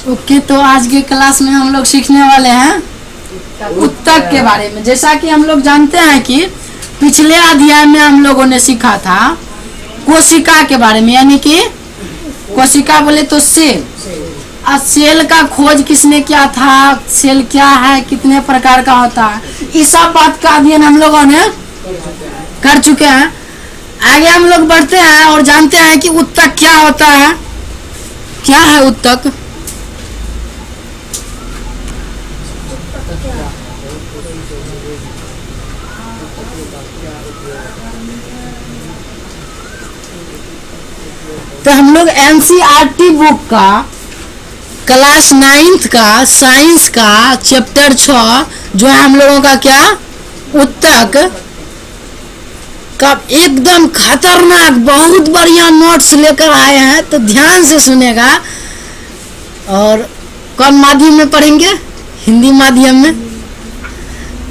Okay, तो आज के क्लास में हम लोग सीखने वाले हैं उत्तक के बारे में। जैसा कि हम लोग जानते हैं कि पिछले अध्याय में हम लोगों ने सीखा था कोशिका के बारे में, यानी कि कोशिका बोले तो सेल। सेल का खोज किसने किया था, सेल क्या है, कितने प्रकार का होता है, इस सब बात का अध्ययन हम लोगों ने कर चुके हैं। आगे हम लोग बढ़ते हैं और जानते हैं कि उत्तक क्या होता है। क्या है उत्तक? तो हम लोग एनसीईआरटी बुक का क्लास 9th का साइंस का चैप्टर 6 जो है हम लोगों का क्या उत्तक का एकदम खतरनाक बहुत बढ़िया नोट्स लेकर आए हैं। तो ध्यान से सुनेगा। और कौन माध्यम में पढ़ेंगे? हिंदी माध्यम में।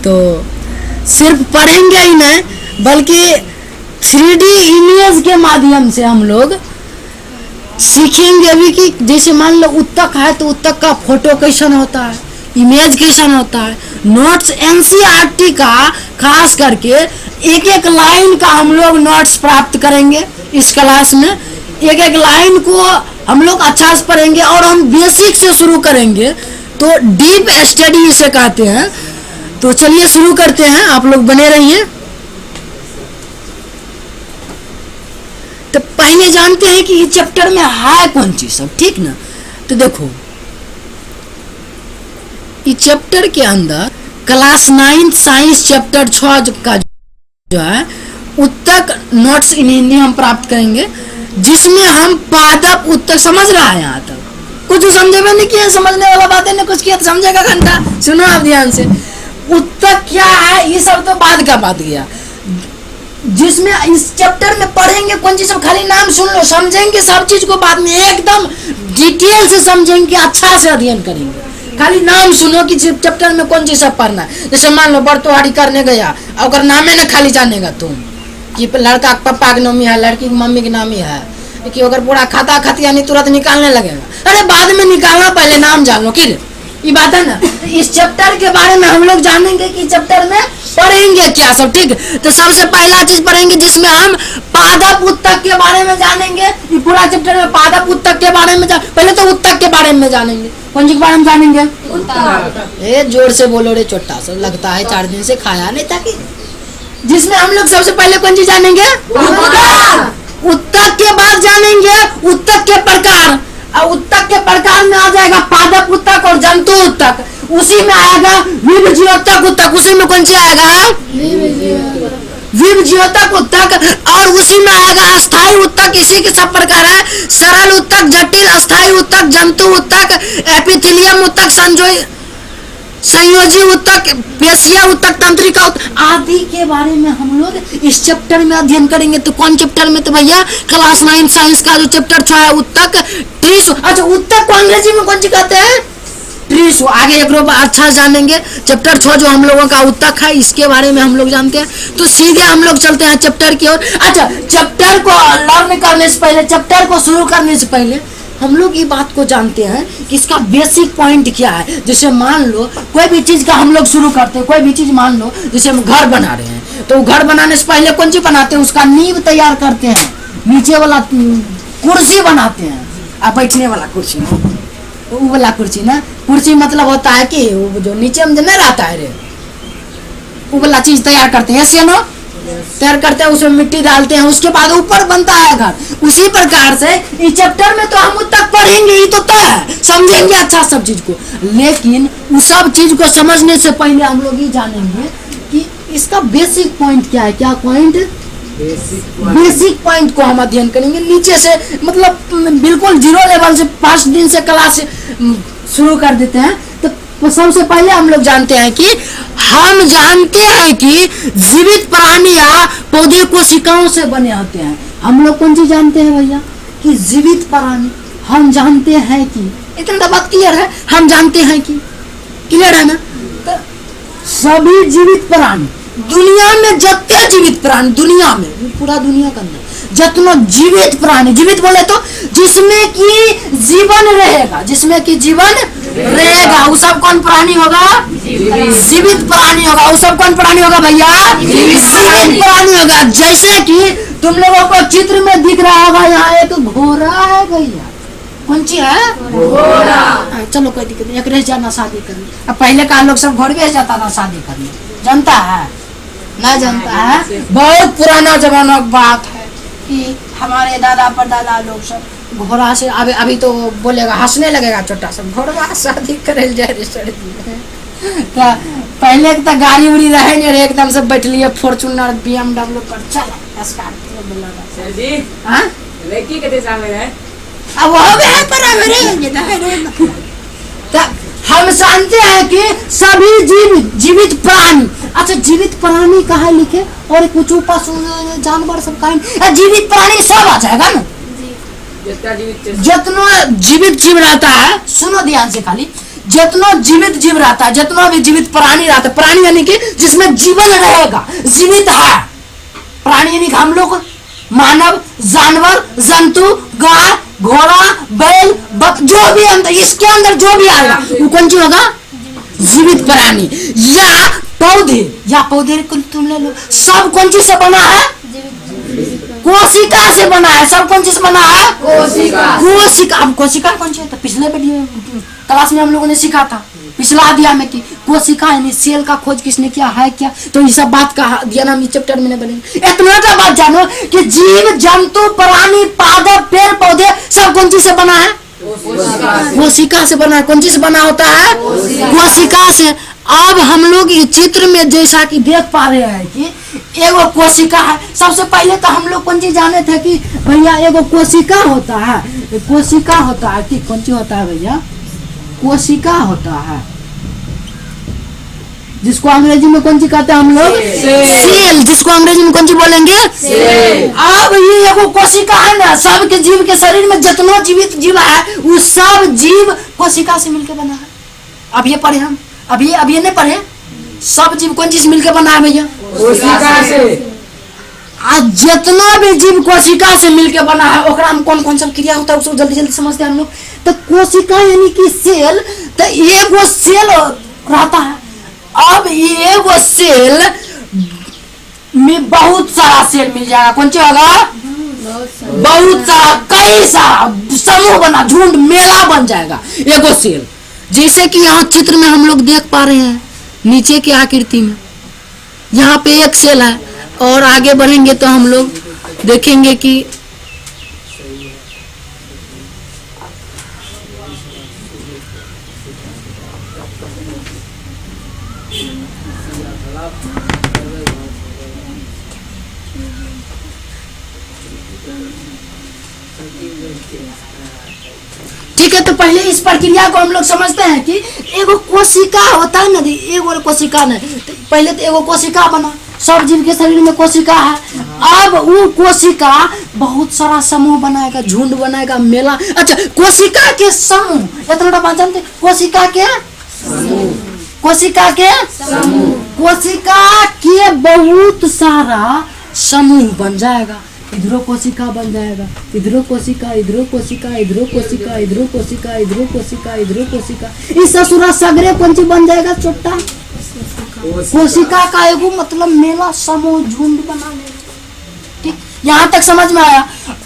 तो सिर्फ पढ़ेंगे ही नहीं बल्कि 3D इमेज के माध्यम से हम लोग सीखेंगे भी कि जैसे मान लो उत्तक है तो उत्तक का फोटो कैसन होता है, इमेज कैसन होता है। नोट्स एनसीईआरटी का खास करके एक एक लाइन का हम लोग नोट्स प्राप्त करेंगे इस क्लास में। एक एक लाइन को हम लोग अच्छा से पढ़ेंगे और हम बेसिक से शुरू करेंगे, तो डीप स्टडी इसे कहते हैं। तो चलिए शुरू करते हैं, आप लोग बने रहिए। तो पहले जानते हैं कि इस चैप्टर में है कौन चीज सब, ठीक ना। तो देखो इस चैप्टर के अंदर क्लास 9 साइंस चैप्टर 6 का जो है उत्तक नोट्स इन हिंदी हम प्राप्त करेंगे, जिसमें हम पादप उत्तक समझ रहा है। यहाँ तक कुछ समझे में नहीं किया, समझने वाला बात है ना, कुछ किया तो समझेगा घंटा। सुनो आप ध्यान से, उत्तक क्या है ये सब तो बाद का बात गया। जिसमें इस चैप्टर में पढ़ेंगे कौन चीज, खाली नाम सुन लो, समझेंगे सब चीज को बाद में एकदम डिटेल से समझेंगे, अच्छा से अध्ययन करेंगे। खाली नाम सुनो कि चैप्टर में कौन चीज सब पढ़ना है। जैसे मान लो बरतोहारी करने गया और नामे ना खाली जानेगा तुम कि लड़का के पापा की नामी है, लड़की की मम्मी की नामी है, कि अगर पूरा खाता खतिया नहीं तुरंत निकालने लगेगा। अरे बाद में निकालना, पहले नाम जान लो। कि ये बात है ना। इस चैप्टर के बारे में हम लोग जानेंगे कि चैप्टर में पढ़ेंगे क्या सब, ठीक। तो सबसे पहला चीज पढ़ेंगे जिसमें हम पादप उत्तक के बारे में जानेंगे। ये पूरा चैप्टर में पादप उत्तक के बारे में पहले तो उत्तक के बारे में जानेंगे। कौन सी के बारे में जानेंगे? ए जोर से बोलो रे छोटा सा, लगता है 4 दिन से खाया नहीं था। कि जिसमें हम लोग सबसे पहले कौन चीज जानेंगे? उत्तक के बाद जानेंगे उत्तक के प्रकार। और उत्तक के प्रकार में आ जाएगा पादप उत्तक और जंतु उत्तक। उसी में आएगा विभज्योतक उत्तक। उसी में कौन सी आएगा? विभज्योतक उत्तक। और उसी में आएगा अस्थायी उत्तक। इसी के सब प्रकार है, सरल उत्तक, जटिल, अस्थायी उत्तक, जंतु उत्तक, एपिथेलियम उत्तक, संयोजी उत्तक, पेशिया उत्तक, तंत्रिका उत्तक आदि के बारे में हम लोग इस चैप्टर में अध्ययन करेंगे। तो कौन चैप्टर में? तो भैया क्लास 9 साइंस का जो चैप्टर 6 है उत्तक टिश्यू। अच्छा, उत्तक को अंग्रेजी में कौन सी कहते हैं? टिश्यू। आगे एक अच्छा जानेंगे। चैप्टर 6 जो हम लोगों का उत्तक है इसके बारे में हम लोग जानते हैं। तो सीधे हम लोग चलते हैं चैप्टर की ओर। अच्छा, चैप्टर को लर्न करने से पहले, चैप्टर को शुरू करने से पहले हम लोग ये बात को जानते हैं कि इसका बेसिक पॉइंट क्या है। जैसे मान लो कोई भी चीज का हम लोग शुरू करते हैं, कोई भी चीज मान लो जैसे हम घर बना रहे हैं, तो घर बनाने से पहले कौन चीज बनाते हैं? उसका नींव तैयार करते हैं, नीचे वाला कुर्सी बनाते हैं। अब बैठने वाला कुर्सी, वो वाला कुर्सी ना, कुर्सी मतलब होता है कि वो जो नीचे में नहीं रहता है रे, वो वाला चीज तैयार करते हैं। ऐसे ना तैयार करते हैं, उसमें मिट्टी डालते हैं, उसके बाद ऊपर बनता है घर। उसी प्रकार से इस चैप्टर में तो हम उत्तक पढ़ेंगे ही, तो तय है, समझेंगे अच्छा सब चीज को। लेकिन उस सब चीज को समझने से पहले हम लोग ये जानेंगे कि इसका बेसिक पॉइंट क्या है। क्या पॉइंट? बेसिक पॉइंट को हम अध्ययन करेंगे नीचे से, मतलब बिल्कुल 0 लेवल से 5 दिन से क्लास शुरू कर देते हैं। तो सबसे पहले हम लोग जानते हैं कि जीवित प्राणी या पौधे कोशिकाओं से बने होते हैं। हम लोग कौन सी जानते हैं भैया? कि जीवित प्राणी हम जानते हैं कि, इतना बात क्लियर है, हम जानते हैं कि, क्लियर है ना। तो सभी जीवित प्राणी दुनिया में, जितने जीवित प्राणी दुनिया में, पूरा दुनिया के अंदर जितना जीवित प्राणी, जीवित बोले तो जिसमें कि जीवन रहेगा, जिसमें कि जीवन रहेगा, वो सब कौन प्राणी होगा? जीवित प्राणी होगा। वो सब कौन प्राणी होगा भैया? जीवित प्राणी होगा। जैसे कि तुम लोगों को चित्र में दिख रहा होगा, यहाँ एक घोड़ा है भैया। कौन सी है? घोड़ा। चलो कोई दिक्कत नहीं, एक रह जाना शादी करने। अब पहले का लोग सब घोड़ बेच जाता था शादी करने, जानता है? ना जानता है? बहुत पुराना जमाना की बात है कि हमारे दादा परदादा लोग सब घोड़ा से, अभी तो बोलेगा, हंसने लगेगा छोटा सा, घोड़ा शादी करे जाए। पहले तो गाड़ी उड़ी रहे नहीं, एकदम से बैठ लिए फॉर्चूनर BMW पर, चल स्कॉर्पियो बोला। लड़की कितने साल में है? अब हो गया पर हम जानते हैं कि सभी जीवित प्राणी। अच्छा, जीवित प्राणी कहाँ लिखे? और कुछ पशु जानवर सब कहीं जीवित प्राणी सब आ जाएगा ना। जितना जीवित जीव रहता है, सुनो ध्यान से खाली, जितना जीवित जीव रहता है, जितना भी जीवित प्राणी रहता है, प्राणी यानी कि जिसमें जीवन रहेगा, जीवित है प्राणी, यानी कि हम लोग, मानव, जानवर, जंतु, गाय, घोड़ा, बैल, जो भी अंदर, इसके अंदर जो भी आएगा वो कौन सी होगा? जीवित प्राणी। या पौधे तुम ले लो, सब कौन चीज से बना है? कोशिका से बना है। सब कौन चीज बना है? कोशिका। अब कोशिका कौन सी है? तो पिछले क्लास में हम लोगों ने सीखा था, पिछला अध्याय में, कि कोशिका यानी सेल का खोज किसने किया है क्या, तो ये सब बात का ध्यान हम इस चैप्टर में बनेंगे। इतना सा बात जानो कि जीव जंतु प्राणी पादप पेड़ पौधे सब कौन चीज से बना है? कोशिका से बना है। कौन चीज से बना होता है? कोशिका से। अब हम लोग इस चित्र में जैसा कि देख पा रहे हैं कि एगो कोशिका है। सबसे पहले तो हम लोग कौन चीज जाने थे कि भैया एगो कोशिका होता है, कोशिका होता है, ठीक? कौन चीज होता है भैया? कोशिका होता है, जिसको अंग्रेजी में कौन सी कहते हैं हम लोग? सेल। जिसको अंग्रेजी में कौन सी बोलेंगे? सेल। अब ये एगो कोशिका है ना, सबके जीव के शरीर में जितना जीवित जीव है वो सब जीव कोशिका से मिलकर बना है। अब ये पढ़े हम, अब ये नहीं पढ़े, सब जीव कौन चीज मिलकर बना है भैया? कोशिका से। आज जितना भी जीव कोशिका से मिलकर बना है, ओकरा में कौन कौन सब क्रिया होता है उसको जल्दी जल्दी समझते हैं हम लोग। तो कोशिका यानी कि सेल, तो एगो सेल रहता है। अब ये वो सेल में बहुत सारा सेल मिल जाएगा। कौन सी होगा? बहुत सारा, कई सारा समूह बना, झुंड, मेला बन जाएगा एगो सेल। जैसे कि यहाँ चित्र में हम लोग देख पा रहे हैं, नीचे की आकृति में यहाँ पे एक सेल है, और आगे बढ़ेंगे तो हम लोग देखेंगे कि ठीक है। तो पहले इस प्रक्रिया को हम लोग समझते हैं कि एगो कोशिका होता है ना, एगो कोशिका नहीं, तो पहले तो एगो कोशिका बना, सब जीव के शरीर में कोशिका है। अब वो कोशिका बहुत सारा समूह बनाएगा, झुंड बनाएगा, मेला। अच्छा, कोशिका के समूह, इतना बात जानते? कोशिका के समूह, कोशिका के समूह, कोशिका के बहुत सारा समूह बन जाएगा। इधरो कोशिका बन जाएगा, इधरो कोशिका, इधरो कोशिका, इधरो कोशिका, इधरो कोशिका, इधरो कोशिका, इधरो कोशिका, इस ससुरा सगरे कौन सी बन जाएगा? छोटा कोशिका का एगो मतलब मेला, समूह, झुंड बना लेगा। ठीक, यहाँ तक समझ में आया?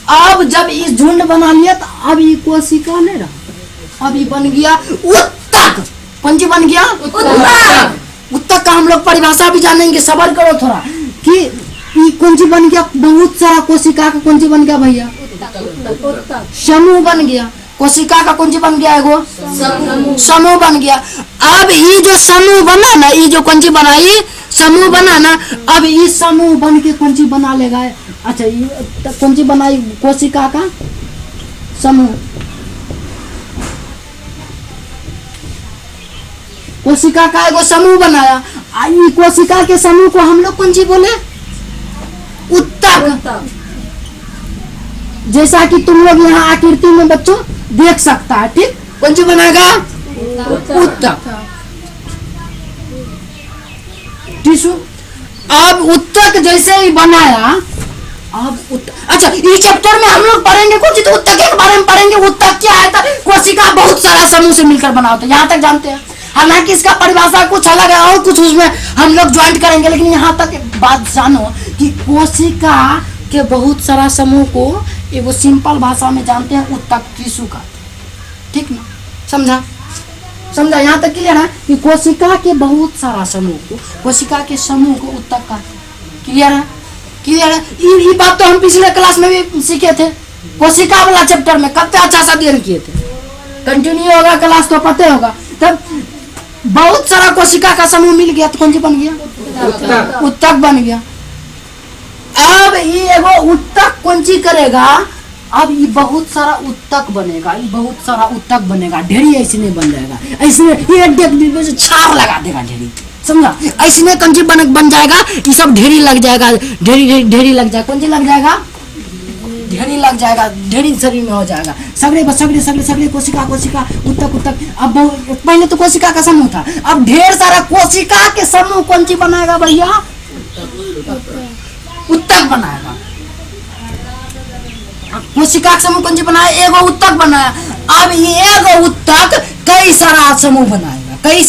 अब जब इस झुंड बना लिया तो अब ये कोशिका नहीं रहा, अब ये बन गया उत्तक। कौन सी बन गया? उत्तक। उत्तक का हम लोग परिभाषा भी जानेंगे, सबर करो थोड़ा, कि कौन सी बन गया? बहुत सारा कोशिका का कौन सी बन गया भैया? समूह बन गया। कोशिका का कौन सी बन गया? एगो समूह बन गया। अब ये जो समूह बना ना, ये जो कौन सी बना, ये समूह बना ना, अब ये समूह बन के कौन सी बना लेगा? अच्छा, ये कौन सी बनाई? कोशिका का समूह। कोशिका का एगो समूह बनाया, ये कोशिका के समूह को हम लोग कौन सी बोले? उत्तक। जैसा कि तुम लोग यहाँ आकृति में बच्चों देख सकता है। ठीक, कौन सी बनाएगा? उत्तक। टिश्यू। अब उत्तक जैसे ही बनाया, अच्छा इस चैप्टर में हम लोग पढ़ेंगे कुछ तो उत्तक के बारे में पढ़ेंगे। उत्तक क्या है? कोशिका बहुत सारा समूह से मिलकर बना होता है, यहाँ तक जानते हैं। हालांकि इसका परिभाषा कुछ अलग है और कुछ उसमें हम लोग ज्वाइंट करेंगे, लेकिन यहाँ तक बात जानो कि कोशिका के बहुत सारा समूह को एगो सिंपल भाषा में जानते हैं उत्तक टिश्यू का। ठीक ना, समझा यहाँ तक क्लियर है कि कोशिका के बहुत सारा समूह को, कोशिका के समूह को उत्तक कहते हैं। क्लियर है? ये बात तो हम पिछले क्लास में भी सीखे थे, कोशिका वाला चैप्टर में कितना अच्छा सा अध्ययन किए थे। कंटिन्यू होगा क्लास तो पता होगा। तब बहुत सारा कोशिका का समूह मिल गया तो कौन सी बन गया? उत्तक बन गया। अब ये एगो उत्तक कौन सी करेगा? अब ये बहुत सारा उत्तक बनेगा, ये बहुत सारा उत्तक बनेगा। ढेरी ऐसे नहीं बन जाएगा, ऐसे ये देख छार लगा देगा ढेरी, समझा? ऐसे कौन सी बन जाएगा? ये सब ढेरी लग जाएगा, ढेरी लग जाएगा। कौन सी लग जाएगा? ढेरी लग जाएगा, ढेरी शरीर में हो जाएगा। सगड़े कोशिका उत्तक। अब पहले तो कोशिका का समूह था, अब ढेर सारा कोशिका के समूह कौन सी बनाएगा भैया? उत्तक बनाएगा। कोशिका का समूह कौन सी बनाया? एगो उत्तक बनाया। अब ये एगो उत्तक कई सारा समूह बनाएगा, कई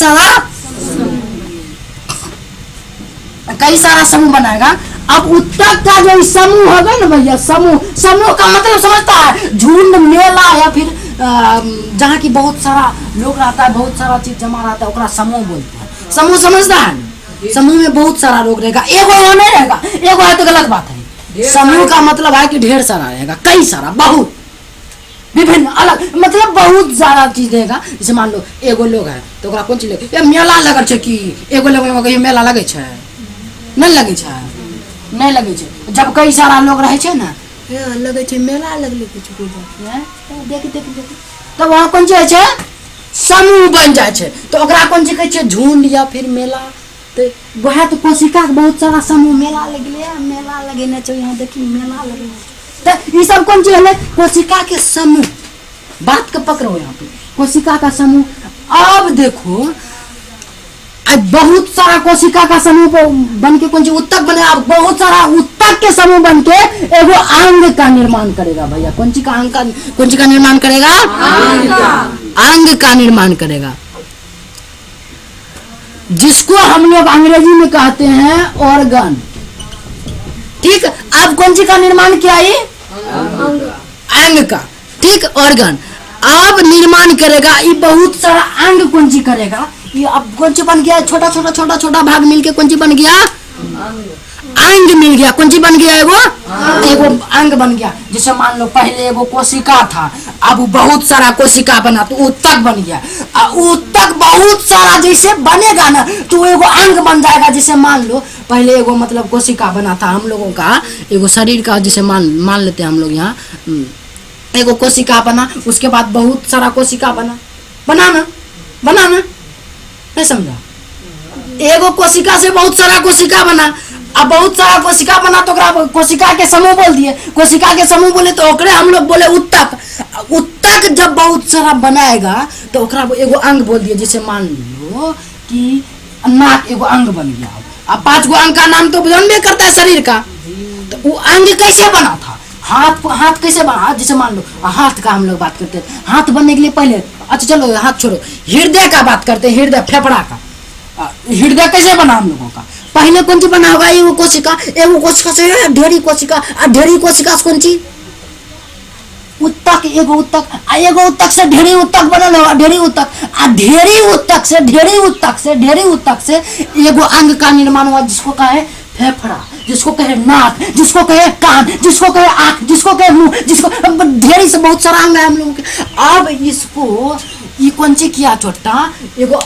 सारा समूह बनाएगा। अब उत्तक का जो समूह होगा ना भैया, समूह का मतलब समझता है? झुंड, मेला या फिर जहाँ की बहुत सारा लोग रहता है, बहुत सारा चीज जमा रहता है, ओकरा समूह बोलते हैं। समूह समझता है? समूह में बहुत सारा लोग रहेगा, एगो नहीं रहेगा। एगो है तो गलत बात है। समूह का मतलब है कि ढेर सारा रहेगा, कई सारा, बहुत विभिन्न अलग, मतलब बहुत सारा चीज रहेगा। जैसे मान लो एगो लोग है तो ओकरा कौन चीज लगे? मेला लगे छे कि एगो लोग मेला लगे छे? नहीं लगे छे, नहीं लगे छे। जब कई सारा लोग रहे छे ना, लगे छे मेला लगले कुछ देख तब वहाँ कौन चीज है? समूह बन जाए छे। तो ओकरा कौन चीज कहे छे? झुंड या फिर मेला। तो वह तो कोशिका के बहुत सारा समूह मेला लगेने चाहिए। यहाँ देखिए मेला लगे, तो ये सब कौन चीज है? कोशिका के समूह। बात को पकड़ो यहाँ पे, कोशिका का समूह। अब देखो बहुत सारा कोशिका का समूह बन के कौन सी उत्तक बने। अब बहुत सारा उत्तक के समूह बन के एगो अंग का निर्माण करेगा भैया। कौन सी का निर्माण करेगा? अंग का निर्माण करेगा, जिसको हम लोग अंग्रेजी में कहते हैं ऑर्गन। ठीक, अब कौन सी का निर्माण किया? ये अंग का। ठीक, ऑर्गन अब निर्माण करेगा। ये बहुत सारा अंग कौन सी करेगा? ये अब कौन सी बन गया? छोटा भाग मिलके कौन सी बन गया? अंग मिल गया। कौन सी बन गया? एगो अंग बन गया। जैसे मान लो पहले एगो कोशिका था, अब बहुत सारा कोशिका बना तो उत्तक बन गया। उत्तक बहुत सारा जैसे बनेगा ना तो एगो अंग बन जाएगा। जैसे मान लो पहले एगो मतलब कोशिका बना था हम लोगों का, एगो शरीर का, जैसे मान लेते हैं हम लोग यहाँ एगो कोशिका बना, उसके बाद बहुत सारा कोशिका बनाना नहीं समझा? एगो कोशिका से बहुत सारा कोशिका बना। अब बहुत सारा कोशिका बना तो कोशिका के समूह बोल दिए। कोशिका के समूह बोले तो ओकरे हम लोग बोले उत्तक। उत्तक जब बहुत सारा बनाएगा तो ओकरा एगो अंग बोल दिए। जैसे मान लो कि नाक एगो अंग बन गया। अब 5 गो अंग का नाम तो जानबे करता है शरीर का। तो वो अंग कैसे बना था? हाथ कैसे बना? जैसे मान लो हाथ का हम लोग बात करते हैं, हाथ बनने के लिए पहले, अच्छा चलो हाथ छोड़ो, हृदय का बात करते हैं। हृदय, फेफड़ा का हृदय कैसे बना हम लोगों का? पहले कौन सी बना होगा? एगो कोशिका से ढेरी कोशिका, ढेरी कोशिका से कौन सी? उत्तक। एगो उत्तक से ढेरी उत्तक बनल होगा। ढेरी उत्तक से एगो अंग का निर्माण हुआ, जिसको कहे फेफड़ा, जिसको कहे नाक, जिसको कहे कान, जिसको कहे आंख, जिसको कहे मुंह, जिसको ढेरी से बहुत सारा अंग है हम लोगों के। अब इसको ये कौन सी किया? छोटा एगो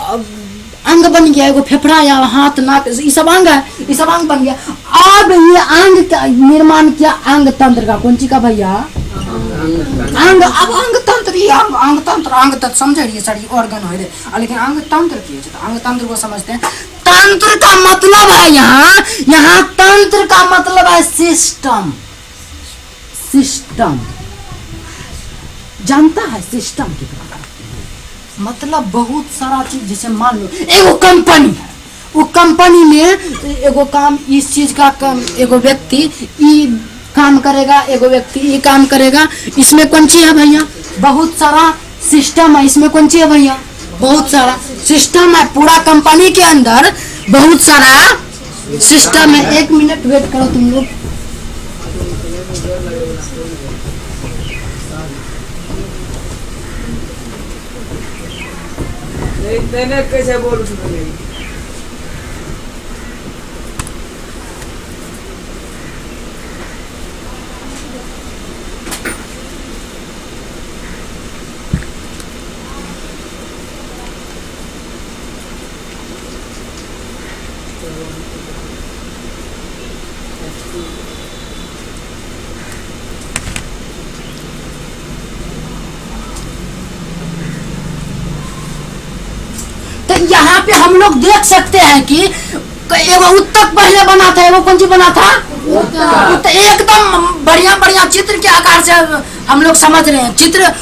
अंग बन गया। एगो फेफड़ा या हाथ, नाक, ये सब अंग है, ये सब अंग बन गया। अब ये अंग का निर्माण किया अंग तंत्र का। कौन सी का भैया? अंग। अब अंग तंत्र समझे रही सारी ऑर्गन हो रहे, लेकिन अंग तंत्र की अंग तंत्र को समझते हैं। तंत्र का मतलब है यहाँ तंत्र का मतलब है सिस्टम। जानता है सिस्टम की प्रकार? मतलब बहुत सारा चीज। जैसे मान लो एगो कंपनी है, वो कंपनी में एगो काम, इस चीज का काम, एगो व्यक्ति काम करेगा, एगो व्यक्ति ये काम करेगा। इसमें कौन ची है भैया? बहुत सारा सिस्टम है। इसमें कौन ची है भैया? बहुत सारा सिस्टम है। पूरा कंपनी के अंदर बहुत सारा सिस्टम है। 1 मिनट वेट करो तुम लोग। मैंने कैसे बोल सुन तो यहाँ पे हम लोग देख सकते हैं कि एगो उत्तक पहले बना था, एगो कौन सी बना था? उत्तक। एकदम बढ़िया बढ़िया चित्र के आकार से हम लोग समझ रहे हैं। चित्र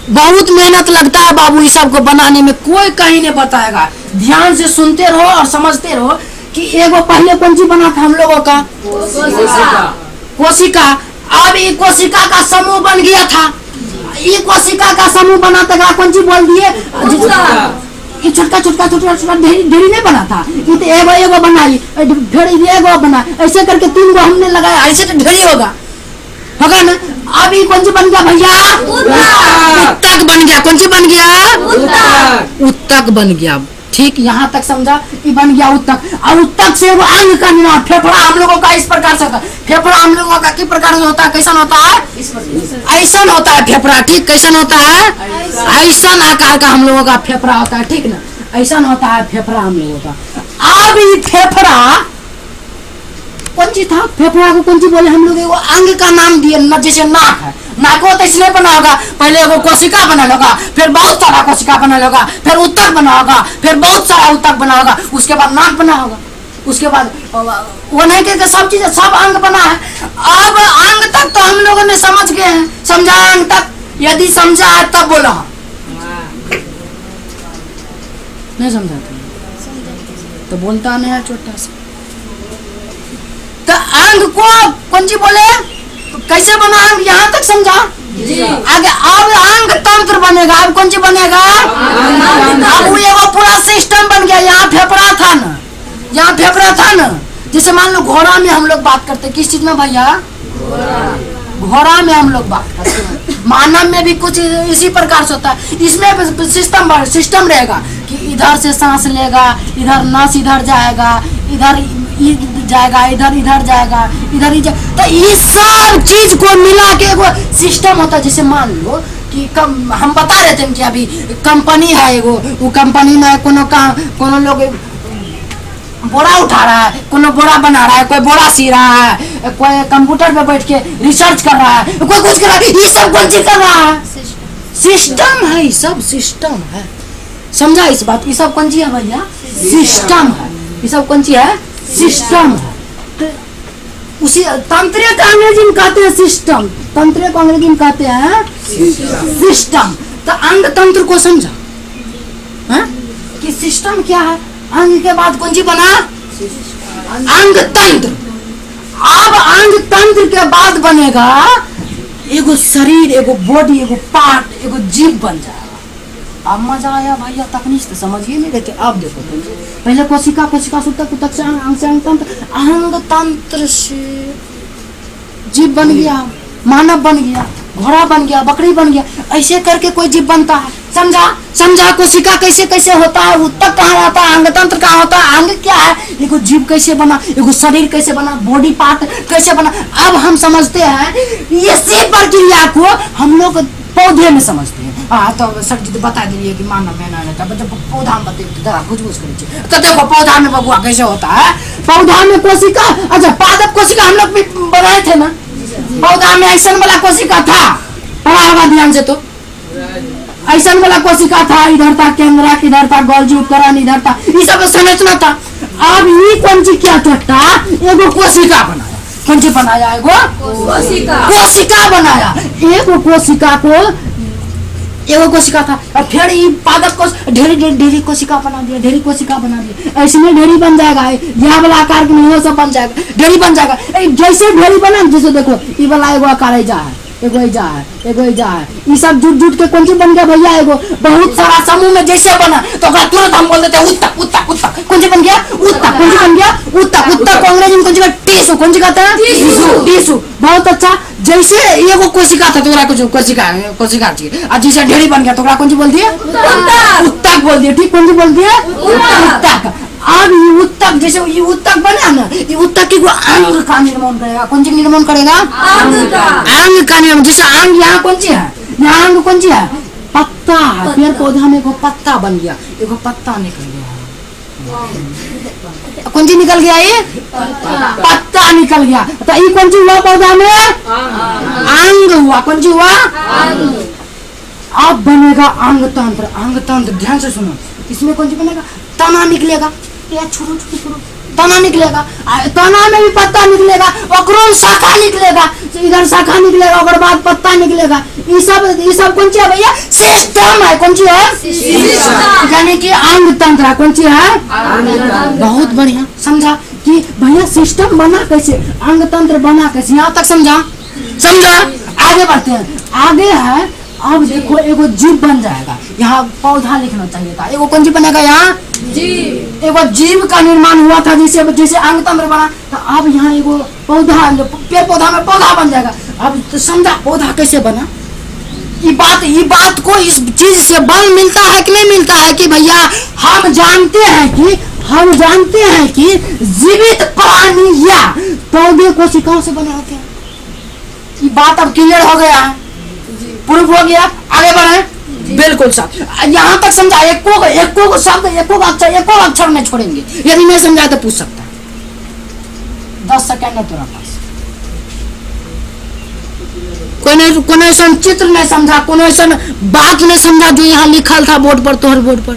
बहुत मेहनत लगता है बाबू ये सब को बनाने में, कोई कहीं नहीं बताएगा। ध्यान से सुनते रहो और समझते रहो कि एगो पहले कौन सी बना था हम लोगों का? कोशिका। अब ये कोशिका का समूह बन गया था। ये कोशिका का समूह बना था, कौन सी बोल दिए? ये छोटा छोटा छोटा छोटा ढेरी नहीं बना था। ये तो एगो एगो बनाई, फिर एगो बना, ऐसे करके 3 गो हमने लगाया, ऐसे तो ढेरी होगा ना। अब ये कौन सी बन गया भैया? उत्तक बन गया। कौन सी बन गया? उत्तक बन गया। ठीक, यहाँ तक समझा? ये बन गया उत्तक। और उत्तक से वो अंग का निर्माण, फेफड़ा हम लोगों का इस प्रकार से होता है। फेफड़ा हम लोगों का किस प्रकार से होता है? कैसा होता है? ऐसा होता है फेफड़ा। ठीक, कैसा होता है? ऐसा आकार का हम लोगों का फेफड़ा होता है। ठीक ना, ऐसा होता है फेफड़ा हम लोगों का। अब ये फेफड़ा कौन सी था? फेफड़ा को कौन सी बोले हम लोग? वो अंग का नाम दिए न, जैसे नाक है। नाक हो तो इसलिए बना होगा, पहले एगो कोशिका बना होगा, फिर बहुत सारा कोशिका बना होगा, फिर उत्तक बना होगा, फिर बहुत सारा उत्तक बना होगा, उसके बाद नाक बना होगा, उसके बाद वो नहीं कहते सब चीजें सब अंग बना है। अब अंग तक तो हम लोगों ने समझ गए हैं, समझा अंग तक? यदि समझा है तब बोला, नहीं समझा तो बोलता नहीं है छोटा सा। तो अंग को कौन सी बोले? कैसे बना अंग? यहाँ तक समझा? आगे अब अंग तंत्र बनेगा। अब कौन सी बनेगा? अब वो एगो पूरा सिस्टम बन गया। यहाँ फेफड़ा था ना, यहाँ फेफड़ा था ना। जैसे मान लो घोड़ा में हम लोग बात करते, किस चीज में भैया? घोड़ा में हम लोग बात करते हैं। मानव में भी कुछ इसी प्रकार से होता है। इसमें सिस्टम रहेगा कि इधर से सांस लेगा, इधर नस इधर जाएगा, इधर जाएगा, इधर जाएगा, इधर तो इस सब चीज को मिला के एगो सिस्टम होता है। जैसे मान लो कि हम बता रहे थे कि अभी कंपनी है एगो, वो कंपनी में कोनो लोग बोरा उठा रहा है, कोनो बोरा बना रहा है, कोई बोरा सी रहा है, कोई कंप्यूटर पे बैठ के रिसर्च कर रहा है, कोई कुछ कर रहा है। ये सब कौन चीज कर रहा है? सिस्टम है। ये सब सिस्टम है। समझा इस बात? ये सब कौन सी है भैया? सिस्टम है। ये सब कौन सी है? सिस्टम है। तो उसी तंत्र का अंग्रेजी में कहते हैं सिस्टम। तंत्र को अंग्रेजी में कहते हैं सिस्टम। तो अंग तंत्र को समझा कि सिस्टम क्या है? अंग के बाद कौन सी बना? अंग तंत्र। अब अंग तंत्र के बाद बनेगा एगो शरीर, एगो बॉडी, एगो पार्ट, एगो जीव बन जाएगा। अब मजा आया भैया? तकनीक तो समझिए नहीं लेते। अब देखो पहले कोशिका, कोशिका से उत्तक, उत्तक से अंग से अंग तंत्र, अंग तंत्र से जीव बन गया, मानव बन गया, घोड़ा बन गया, बकरी बन गया। ऐसे करके कोई जीव बनता है। समझा? समझा? कोशिका कैसे कैसे होता है, उत्तक कहाँ रहता है, अंग तंत्र कहाँ होता है, अंग क्या है, एगो जीव कैसे बना, एगो शरीर कैसे बना, बॉडी पार्ट कैसे बना। अब हम समझते हैं इसी प्रक्रिया को हम लोग पौधे में समझते हैं। तो सर जी तो बता दिए कि मानव में ना रहता, जब पौधा में बताइए कुछ करिए। तो देखो पौधा में बबुआ कैसे होता है? पौधा में कोशिका, अच्छा पादप कोशिका हम लोग भी बनाए थे ना। पौधा में ऐसा वाला कोशिका था, पढ़ा होगा ध्यान से। तो ऐसा वाला कोशिका था, इधर था केंद्रक, इधर था गोल्जी उपकरण, इधर था, ये सब संरचना था। अब ये कौन सी क्या था? एगो कोशिका बनाया। कौन सी बनाया? एगो कोशिका बनाया। एगो कोशिका को एगो कोशिका था और फिर ये पादप कोश ढेरी कोशिका बना दिया, ढेरी कोशिका बना दिया। ऐसे में ढेरी बन जाएगा, यह वाला आकार में वो सब बन जाएगा, ढेरी बन जाएगा। जैसे ढेरी बना जैसे देखो ये वाला एगो आकार जा है, एगो जा है, एगो जा है, ये सब जुट जुट के कौन सी बन गया भैया? एगो बहुत सारा समूह में जैसे बना तो तुरंत हम बोल देते हैं उत्तक उत्तक उत्तक। कौन सी बन गया? उत्तक। कौन सी बन गया? उत्तक। उत्तक को अंग्रेजी में कौन सी का? टिश्यू। कौन सी कहते हैं? टिश्यू। बहुत अच्छा। जैसे एगो कोशिका था तो कुछ कोशिका चाहिए, और जैसे ढेरी बन गया तो कौन सी बोलती है? उत्तक बोल दिया। ठीक, कौन सी बोलती है? उत्तक। अब ये उत्तक जैसे ये उत्तक बना ना, ये उत्तक की अंग का निर्माण करेगा। कौन सी निर्माण करेगा? अंग का निर्माण। जैसे अंग यहाँ कौन सी है? यहाँ अंग कौन सी है? पत्ता है। पेड़ पौधा में एगो पत्ता बन गया, एगो पत्ता निकल गया। कौन सी निकल गया? ये पत्ता निकल गया। तो ये कौन सी हुआ पौधा में? अंग हुआ। कौन सी हुआ? अब बनेगा अंग तंत्र। अंग तंत्र ध्यान से सुनो, इसमें कौन सी बनेगा? तना निकलेगा, छोड़ो तना निकलेगा, तना में भी पत्ता निकलेगा, और शाखा निकलेगा, इधर शाखा निकलेगा, और बाद पत्ता निकलेगा। ये सब कौन सी है भैया? सिस्टम है। कौन सी है? यानी कि अंग तंत्र। कौन सी है? बहुत बढ़िया समझा कि भैया सिस्टम बना कैसे, अंग तंत्र बना कैसे, यहाँ तक समझा। आगे बढ़ते हैं। आगे है, अब देखो एगो जीव बन जाएगा। यहाँ पौधा लिखना चाहिए था। एगो कौन सी बनेगा? यहाँ जीव। एगो जीव का निर्माण हुआ था, जैसे अंग तंत्र बना। तो अब यहाँ एगो पौधा, पेड़ पौधा में पौधा बन जाएगा। अब तो समझा पौधा कैसे बना। ये बात को इस चीज से बल मिलता है कि नहीं मिलता है कि भैया हम जानते हैं कि जीवित प्राणी या पौधे कोशिकाओं से बने होते हैं। ये बात अब क्लियर हो गया है, प्रूफ हो गया। आगे बढ़े। बिल्कुल साहब, यहाँ तक समझा। एको शब्द, एको अक्षर में छोड़ेंगे। यदि नहीं समझा तो पूछ सकता है। 10 सेकंड है तेरा पास। कोई ऐसा चित्र नहीं समझा, कोई ऐसा बात नहीं समझा जो यहाँ लिखल था बोर्ड पर, तोहर बोर्ड पर।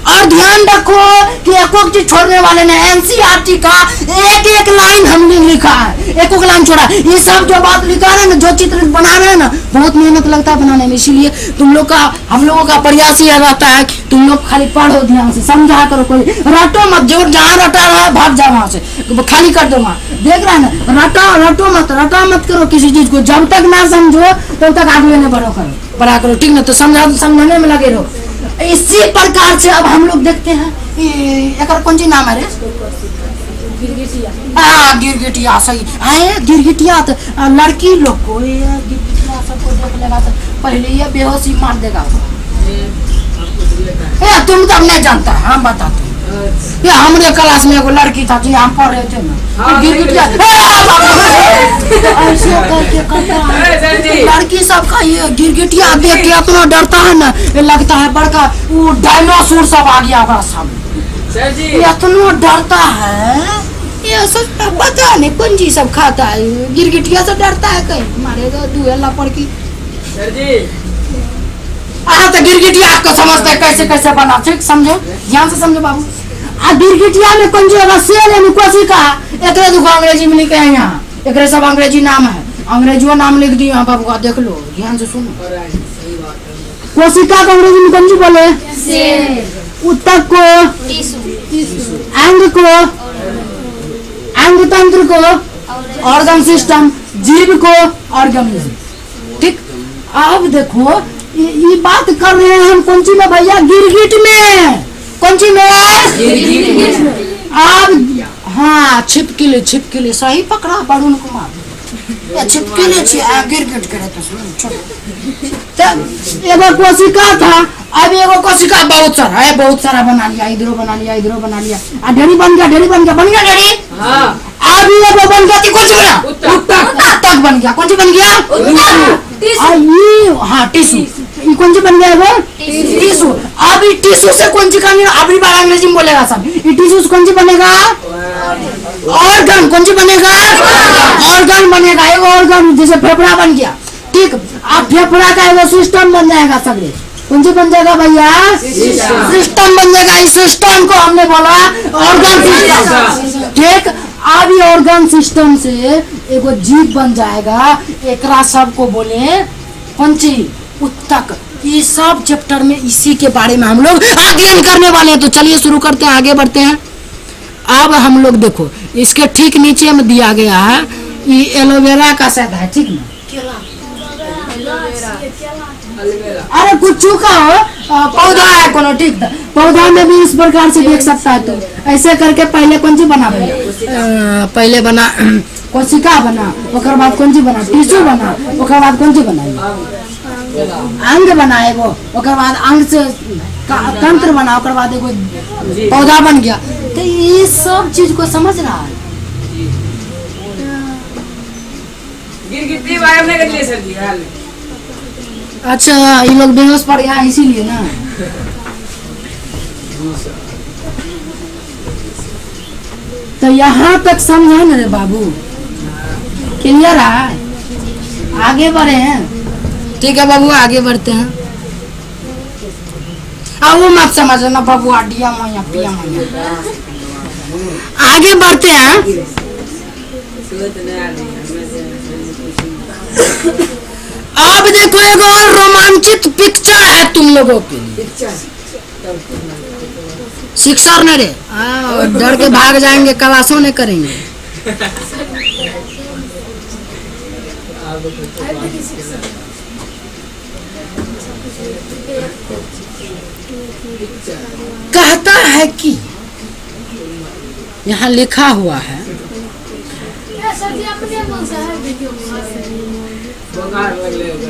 और ध्यान रखो कि एक चीज छोड़ने वाले ने एनसीईआरटी का एक लाइन हमने लिखा है, एक लाइन छोड़ा। ये सब जो बात लिखा है ना, जो चित्र बना रहे हैं ना, बहुत मेहनत लगता है बनाने में। इसीलिए तुम लोग का, हम लोगों का प्रयास यह रहता है कि तुम लोग खाली पढ़ो, ध्यान से समझा करो, कोई रटो मत। जो जहाँ रटा रहा है भाग जाओ वहां से, खाली कर दो वहाँ। देख रहे हैं ना, रटा मत करो किसी चीज को। जब तक ना समझो तब तक आगे नहीं बढ़ा करो। ठीक ना? तो समझाने में लगे रहो। इसी प्रकार से अब हम लोग देखते हैं, एक कौन सी नाम है रे? गिरगिटिया। सही है, गिरगिटिया। तो लड़की लोग को गिरगिटिया सबको देख लेगा तो पहले ये बेहोशी मार देगा। तुम तब नहीं जानता है, हम बताते हैं। ये हमारे क्लास में एगो लड़की था जी, हम पढ़ रहे थे ना, गिरगिटिया ऐसे करके करता है। लड़की सबका ये गिरगिटिया देख के इतना डरता है ना, लगता है बड़का वो डायनासोर सब आ गया हमारा सामने। इतना डरता है, ये सब पता नहीं कौन चीज सब खाता है। गिरगिटिया से डरता है, कहीं मारेगा दुएला पड़ की। तो गिरगिटिया आपको समझते हैं कैसे कैसे बना। ठीक समझो, ध्यान से समझो बाबू। गिरगिटिया में कौन सी सेल में कोशिका, एक देखो अंग्रेजी में लिखे हैं यहाँ, एक सब अंग्रेजी नाम है, अंग्रेजी नाम लिख दिया बाबू का, देख लो ध्यान से सुनो। कोशिका को अंग्रेजी में कौन सी बोले? उत्तक को, अंग को, अंग तंत्र को, ऑर्गन सिस्टम, जीव को ऑर्गेनिज्म। ठीक, अब देखो ये बात कर रहे हैं हम कौन सी में भैया? गिरगिट में। कौन सी में? अब हाँ, छिपकली सही पकड़ा वरुण कुमार। छिपकली गिरगिट करे तो एगो कोशिका था। अब एगो कोशिका बहुत सारा बना लिया, इधरो बना लिया, ढेरी बन गया ढेरी। अब एगो बन गया, कौन सी बना? उत्तक बन गया। कौन सी बन गया? हाँ, टिश्यू। कौन सी बन गया वो? टिश्यू। अब टिश्यू से कौन सी करनी? अभी बार अंग्रेजी में बोलेगा सब। टिश्यू कौन सी बनेगा? ऑर्गन। कौन सी बनेगा? ऑर्गन बनेगा। एगो ऑर्गन जैसे फेफड़ा बन गया। ठीक, अब फेफड़ा का एगो सिस्टम बन जाएगा सगळे। कौन सी बन जाएगा भैया? सिस्टम बन जाएगा। इस सिस्टम को हमने बोला ऑर्गन सिस्टम। ठीक, अब ये ऑर्गन सिस्टम से एगो जीव बन जाएगा। एकरा सबको बोले कौन सी? उत्तक। ये सब चैप्टर में इसी के बारे में हम लोग अध्ययन करने वाले हैं। तो चलिए शुरू करते हैं, आगे बढ़ते हैं। अब हम लोग देखो इसके ठीक नीचे में दिया गया है ये एलोवेरा का शायद है, ठीक ना? अलवेरा अरे कुछ चूका हो पौधा है कोनो, ठीक था। पौधा में भी इस प्रकार से देख सकता है। तो ऐसे करके पहले कौन सी बना पहले बना कोशिका बना, ओकर बाद कौन सी बना टिश्यू बना, ओकर बाद कौन सी बनाई अंग बनाए वो, ओकर बाद अंग से तंत्र बना, ओकर बाद एगो पौधा बन गया। तो ये सब चीज को समझ रहा है। गिर गिरती वायम नहीं कर लिए सर जी हाल में। अच्छा ये लोग बेहोश पड़ गया इसीलिए ना। तो यहाँ तक समझा ना रे बाबू, क्लियर है? आगे बढ़े हैं, ठीक है बाबू आगे बढ़ते हैं। अब वो मत समझना बाबू, आडिया मैया पिया मैया। आगे बढ़ते हैं। सूरत नहीं आ रही अब देखो एक और रोमांचित पिक्चर है तुम लोगों के लिए। शिक्षक ने रे डर के भाग जाएंगे, क्लासों ने करेंगे। कहता है कि यहाँ लिखा हुआ है बुखार लग लेगा।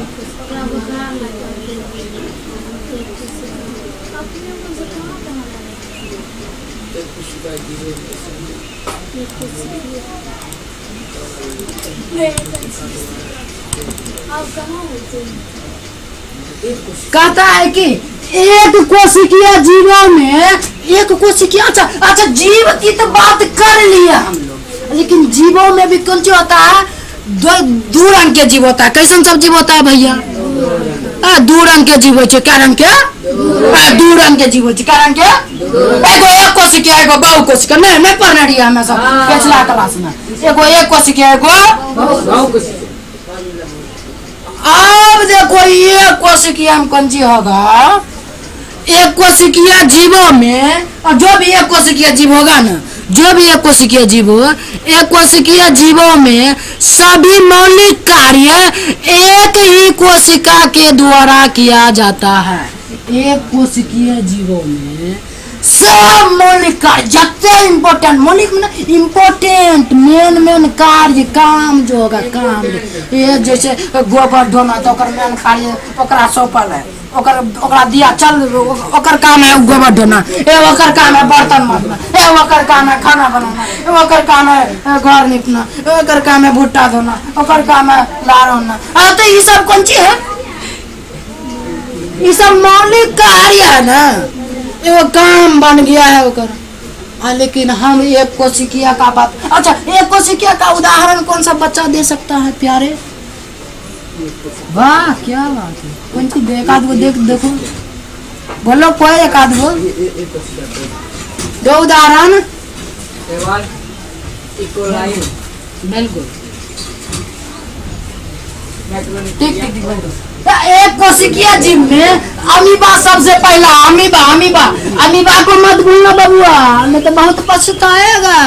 कहता है कि एक कोशिकीय जीवों में एक कोशिकीय, अच्छा जीव की तो बात कर लिया हम लोग, लेकिन जीवों में भी कौन सी होता है? दो रंग के जीव होता है। कैसन सब जीव होता है भैया? दो रंग के जीव होते। क्या रंग के? दो रंग के जीव होते। क्या रंग के? एगो एक कोशिकीय, एगो बहु कोशिकीय। नहीं पढ़ने रही हमें सब पिछला क्लास में। एगो एक कोशिकीय, एगो अब देखो ये कोशिकीय में कौन सी होगा? एक कोशिकीय जीवों में, और जो भी एक कोशिकीय जीव होगा ना, जो भी एक कोशिकीय जीव हो, एक कोशिकीय जीवों में सभी मौलिक कार्य एक ही कोशिका के द्वारा किया जाता है। एक कोशिकीय जीवों में सब मौलिक कार्य जत्ते इम्पोर्टेंट, मौलिक में इम्पोर्टेंट मेन कार्य काम जो होगा काम, ये जैसे गोबर ढोना तो ओकर मेन कार्य ओकरा सौंपल है, ओकरा दिया चल ओकर काम है गोबर ढोना, ओकर काम है बर्तन माजना, ओकर काम है खाना बनाना, ओकर काम है घर निपना, ओकर काम है भुट्टा धोना, ओकर काम है लार होना। तो ये सब कौन चीज है? ये सब मौलिक कार्य है ना, वो काम बन गया है ओकर। लेकिन हम एक कोशिकीय का बात, अच्छा एक कोशिकीय का उदाहरण कौन सा बच्चा दे सकता है प्यारे? वाह क्या बात है, कौन सी एक आध देखो बोलो, कोई एक आध दो उदाहरण। बिल्कुल ठीक। एक कोशिकीय जीव में अमीबा सबसे पहला, अमीबा को मत भूलना बबुआ, नहीं तो बहुत पछताएगा।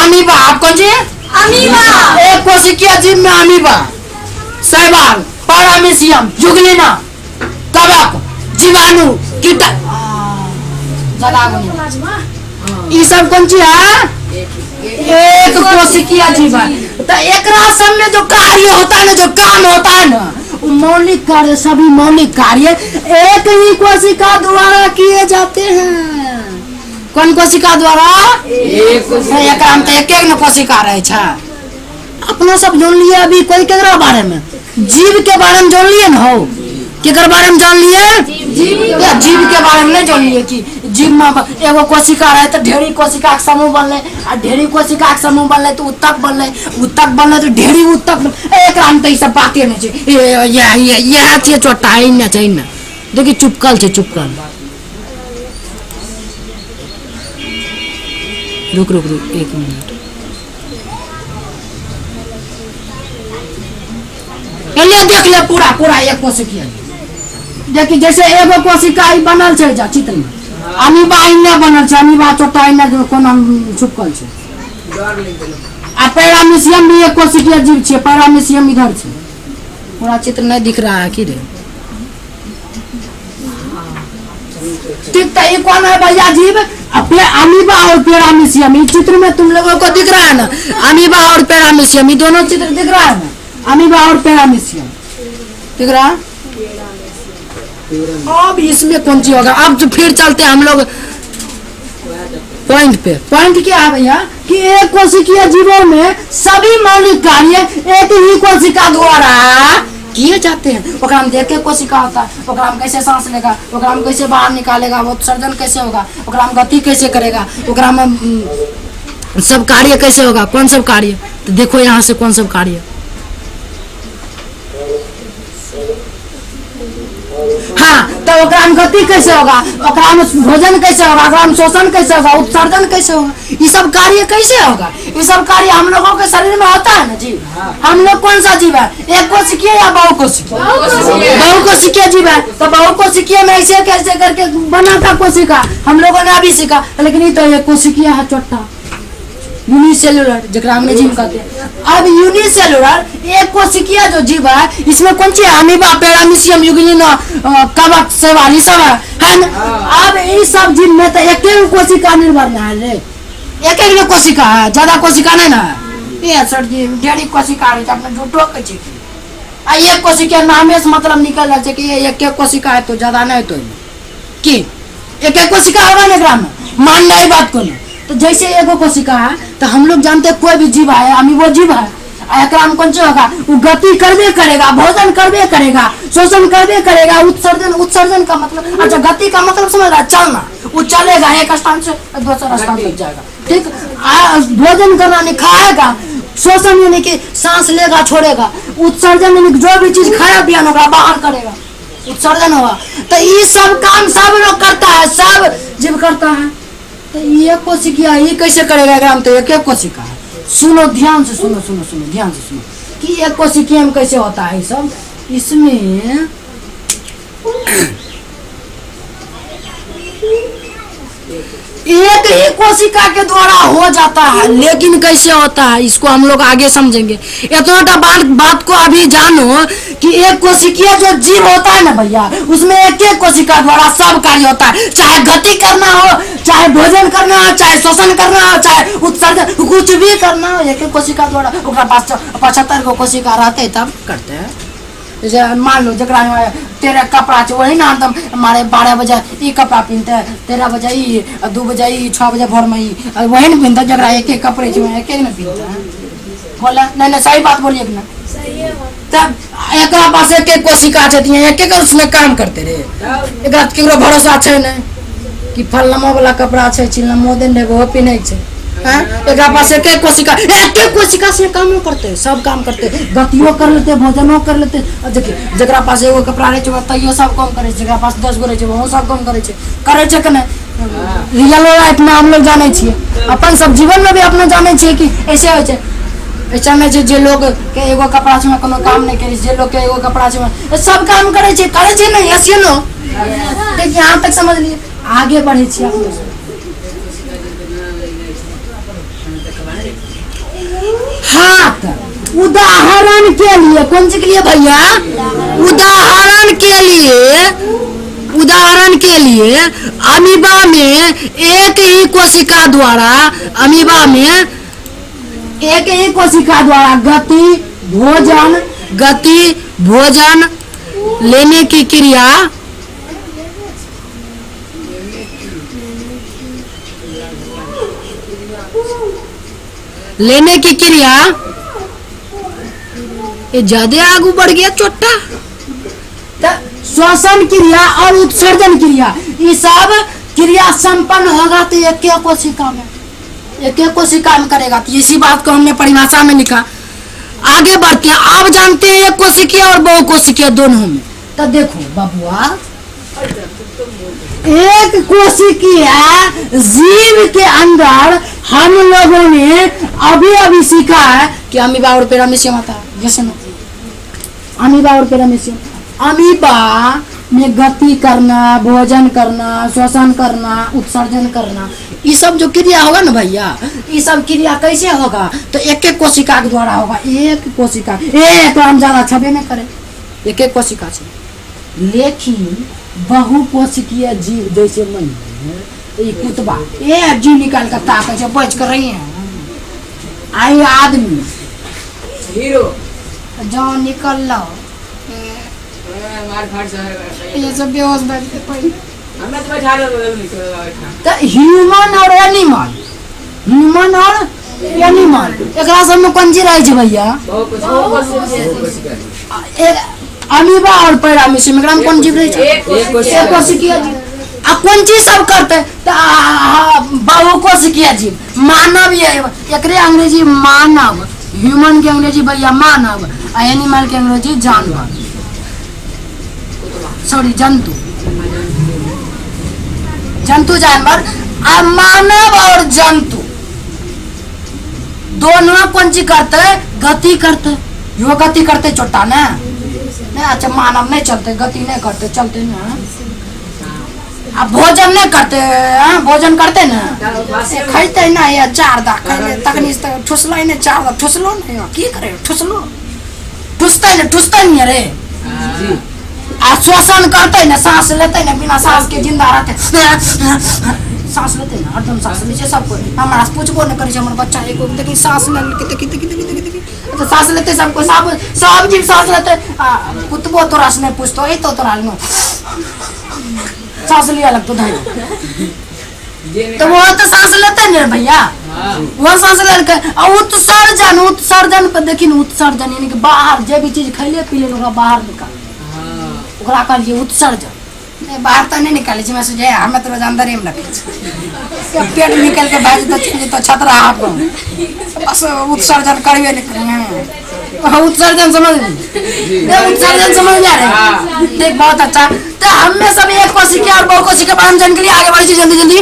अमीबा कौन सी? अमीबा एक कोशिकीय जीव में अमीबा, शैवाल, पैरामीशियम, जुगलिना, कवक, जीवाणु, कीटक, ये सब कौन सी है? एक कोशिकीय जीव है। तो एक सब में जो कार्य होता है ना, जो काम होता है ना, मौलिक कार्य, सभी मौलिक कार्य एक ही कोशिका द्वारा किए जाते हैं। कौन कोशिका द्वारा? एक न कोशिका रहे छा। अपना सब जान लिए अभी कोई केकरा बारे में? जीव के बारे में जान लिए ना हो, केकर बारे में जान लिए? जीव के बारे में नहीं जान लिए कि जीव में एगो कोशिका रहे तो ढेरी कोशिका के समूह बनले, आ ढेरी कोशिका के समूह बनले तो उत्तक बनले तो ढेरी उत्तक। एक राम तो ये सब बातें नहीं चाहिए, ये चाहिए चोटा ही ना चाहिए ना। देखिए चुपकल से चुपकल, रुक एक मिनट। ले देख ले पूरा पूरा एक कोशिका देखी जैसे एगो कोशिका ई बनल छै जा चित्र में अमीबा इन्ने बनल छै अमीबा छोटा इन्ने कोना छुपल छै डर लग गेल आ पैरामीशियम भी एक कोशिकीय जीव छै पैरामीशियम इधर छै पूरा चित्र नहीं दिख रहा है कि रे ठीक तो ये कौन है भैया जीव अपने अमीबा और पैरामीशियम इस चित्र में तुम लोगों को दिख रहा है ना अमीबा और पैरामीशियम ये दोनों चित्र दिख रहा है ना अमीबा और पैरामीशियम दिख रहा है अब इसमें कौन सी होगा अब तो फिर चलते हैं हम लोग पॉइंट पे पॉइंट क्या है भैया कि एक कोशिकीय जीवों में सभी मौलिक कार्य एक ही कोशिका द्वारा किए जाते हैं ओकरा में देख के कोशिका होता है ओकरा में कैसे सांस लेगा ओकरा में कैसे बाहर निकालेगा वो उत्सर्जन कैसे होगा ओकरा में गति कैसे करेगा ओकरा में सब कार्य कैसे होगा कौन सब कार्य तो देखो यहाँ से कौन सब कार्य हाँ तो ओकरा में गति कैसे होगा ओकरा में भोजन कैसे होगा ओकरा में शोषण कैसे होगा उत्सर्जन कैसे होगा ये सब कार्य कैसे होगा ये सब कार्य हम लोगों के शरीर में होता है ना जीव हम लोग कौन सा जीव है एक कोशिकीय या बहुकोशिकीय जीव है तो बहुकोशिकीय में ऐसे कैसे करके बना था कोशिका हम लोगों ने अभी सीखा लेकिन ये तो एक कोशिकीय है छोटा यूनिसेलुलर जरा अंग्रेजी में कहते हैं अब यूनिसेलुलर एक कोशिकीय जो जीव है इसमें कौन सी अमीबा पैरामीशियम यूग्लिन कवक सेवाल ये सब है ना अब इस सब जीव में तो एक ही कोशिका निर्भर है रे एक कोशिका है ज्यादा कोशिका नहीं ना ये सर जी ढेरी कोशिका है अपने झूठो के छी आ एक कोशिका नामे से मतलब निकल जाए कि ये एक कोशिका है तो ज्यादा नहीं तो की एक कोशिका होगा ना ग्राम मान नहीं बात को तो जैसे एगो कोशिका है तो हम लोग जानते हैं कोई भी जीव है अमीबो जीव है एकराम कौन सी होगा वो गति करबे करेगा भोजन करबे करेगा शोषण करबे करेगा उत्सर्जन का मतलब अच्छा गति का मतलब समझ रहा चलना वो चलेगा एक स्थान से दूसरा स्थान तक जाएगा ठीक भोजन करना नहीं खाएगा शोषण यानी कि सांस लेगा छोड़ेगा उत्सर्जन यानी जो भी चीज खाया पिया होगा बाहर करेगा उत्सर्जन होगा तो ये सब काम सब लोग करता है सब जीव करता है तो ये कोशिका ये कैसे करेगा ग्राम तो एक कोशिका है सुनो ध्यान से सुनो ध्यान से सुनो कि एक कोशिका में कैसे होता है सब इसमें एक ही कोशिका के द्वारा हो जाता है लेकिन कैसे होता है इसको हम लोग आगे समझेंगे इतना बात को अभी जानो कि एक कोशिकीय जो जीव होता है ना भैया उसमें एक एक कोशिका द्वारा सब कार्य होता है चाहे गति करना हो चाहे भोजन करना हो चाहे शोषण करना हो चाहे उत्सर्जन कुछ भी करना हो एक एक कोशिका द्वारा 75 गो कोशिका रहते तब करते हैं जैसे मान लो जरा तेरे कपड़ा वही ना एकदम हमारे 12 बजे ये कपड़ा पहनते हैं 13 बजे ये 2 बजे ये 6 बजे भोर में ये वही नहीं पहनते जरा एक एक कपड़े जो एक एक ना पहनते हैं बोला नहीं सही बात बोलिए ना तब एक पास एक एक कोशिका एक एक उसमें काम करते रहे एक केकरो भरोसा है नहीं कि फलनमा वाला कपड़ा है चिलनमा देने वो पिन्हे एक पास एक कोशिका से काम करते सब काम करते गतियों कर लेते भोजनों कर लेते देखिए जरा पास एगो कपड़ा रहे तैयो सब काम करे जरा पास 10 गो रहे वो सब काम करे कि नहीं रियल लाइफ में हम लोग जाने छिए अपन सब जीवन में भी अपना जाने छिए कि ऐसे हो ऐसा नहीं जे लोग के एगो कपड़ा से कोनो काम नहीं करे जे लोग के एगो कपड़ा से सब काम करे नहीं ऐसे नो ठीक यहाँ तक समझ लिए आगे बढ़े छिए हाथ उदाहरण के लिए कौन सी के लिए भैया उदाहरण के लिए अमीबा में एक ही कोशिका द्वारा गति भोजन लेने की क्रिया ये ज्यादा आगू बढ़ गया चोटा श्वसन क्रिया और उत्सर्जन क्रिया ये सब क्रिया संपन्न होगा तो एक कोशिका में करेगा तो इसी बात को हमने परिभाषा में लिखा आगे बढ़ते हैं आप जानते हैं एक कोशिकीय और बहुकोशिकीय दोनों में तो देखो बबुआ एक कोशिकीय जीव के अंदर हम लोगों ने अभी सीखा है कि अमीबा और पैरामीशियम आता है जैसे अमीबा और पैरामीशियम। अमीबा में गति करना, भोजन करना, श्वसन करना, उत्सर्जन करना, ये सब जो क्रिया होगा ना भैया, ये सब क्रिया कैसे होगा? तो एक एक कोशिका के द्वारा होगा। एक कोशिका, एक हम ज्यादा छबे में करे, एक एक कोशिका से। लेकिन बहुकोशिकीय जीव जैसे मन ये कुतबा ये जीव निकाल कर ताकत से बच कर रही है। आई आदमी हीरो जो निकल लो मार फाड़ से ये सब बेहोश बैठते पहले। हमने तो बैठा लिया तो ह्यूमन और एनिमल, ह्यूमन और एनिमल एकरा सब में कौन चीज रहे छै भैया? एक अमीबा और पैरामीशियम एकरा में कौन जीव रहे छै? एक कोशिकीय जीव। आ कौन चीज सब करते? तो बहुकोशिकीय जीव। मानव ये एकरे अंग्रेजी मानव, ह्यूमन के अंग्रेजी भैया मानव, आ एनिमल के अंग्रेजी जानवर, सॉरी जंतु, जंतु जानवर। आ मानव और जंतु दोनों कौन चीज करते? गति करते। यो गति करते छोटा ना नहीं, अच्छा मानव नहीं चलते, गति नहीं करते, चलते ना। अब भोजन नहीं करते, भोजन करते ना, खाते ना या चार दा तकनी ठुसलो ने चार दा ठुसलो नहीं की करे ठुसलो ठुसते नहीं रे। आ श्वसन करते ना, सांस लेते ना, बिना सांस के जिंदा रहते, सांस लेते ना, हरदम सांस लीजिए सबको। हमारा पूछबो न करे हमर बच्चा एको देखी सांस ले के देखी तो सांस लेते सबको, सब जीव सांस लेते। कुतबो तोरा से नहीं पूछतो ए तो तोरा नो सांस लिया लगतो धाई, तो वो तो सांस लेते ना भैया, वो सांस ले के उत्सर्जन, उत्सर्जन पे देखी न, उत्सर्जन यानी कि बाहर जे भी चीज खैले पीले ओकरा बाहर निकाल, ओकरा कहलिए उत्सर्जन। नहीं बाहर तो नहीं निकाले छी, मैं सोचे हमें तो अंदर ही में रखे छी, पेट निकल के भाज तो छतरा हाथ में बस उत्सर्जन करबे नहीं करेंगे। उत्सर्जन समझ उत्सर्जन समझ जा रहे देख, बहुत अच्छा। तो हमें सब एक कोशिका और बहु कोशिका पर हम जानकारी आगे बढ़ी जल्दी जल्दी।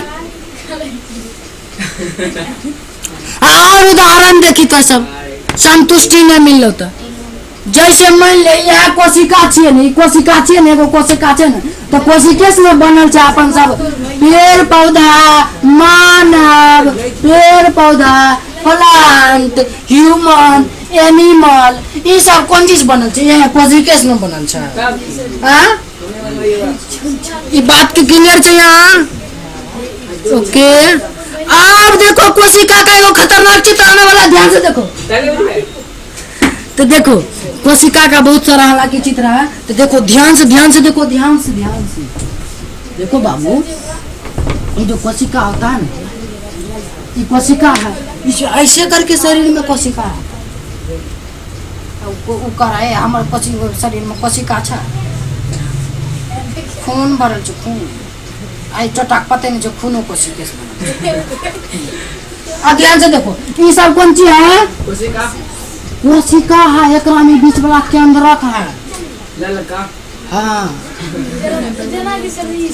और उदाहरण देखी तो सब संतुष्टि नहीं मिल लो। तो जैसे मान ले यह कोशिका छे ने, कोशिका छे ने, एगो कोशिका छे ने, तो कोशिके से बनल छै अपन सब पेड़ पौधा, मानव, पेड़ पौधा, प्लांट, ह्यूमन, एनिमल, ये सब कौन चीज बनल छै? यह कोशिके से बनल छै। हां ये बात के क्लियर छै यहाँ? ओके। अब देखो कोशिका का एगो खतरनाक चित्र आने वाला, ध्यान से देखो। तो देखो कोशिका का बहुत सारा हालांकि चित्र है, तो देखो ध्यान से देखो, ध्यान से देखो बाबू। ये जो कोशिका होता है ना, ये कोशिका है, इसे ऐसे करके शरीर में कोशिका है, है हमारे शरीर में कोशिका है, खून भरल छै, खून आई चटाक पते नहीं जो खूनो कोशिका से। अब ध्यान से देखो, ये सब कौन चीज है? कोशिका है, एक में बीच वाला केंद्रक है, ललका। हाँ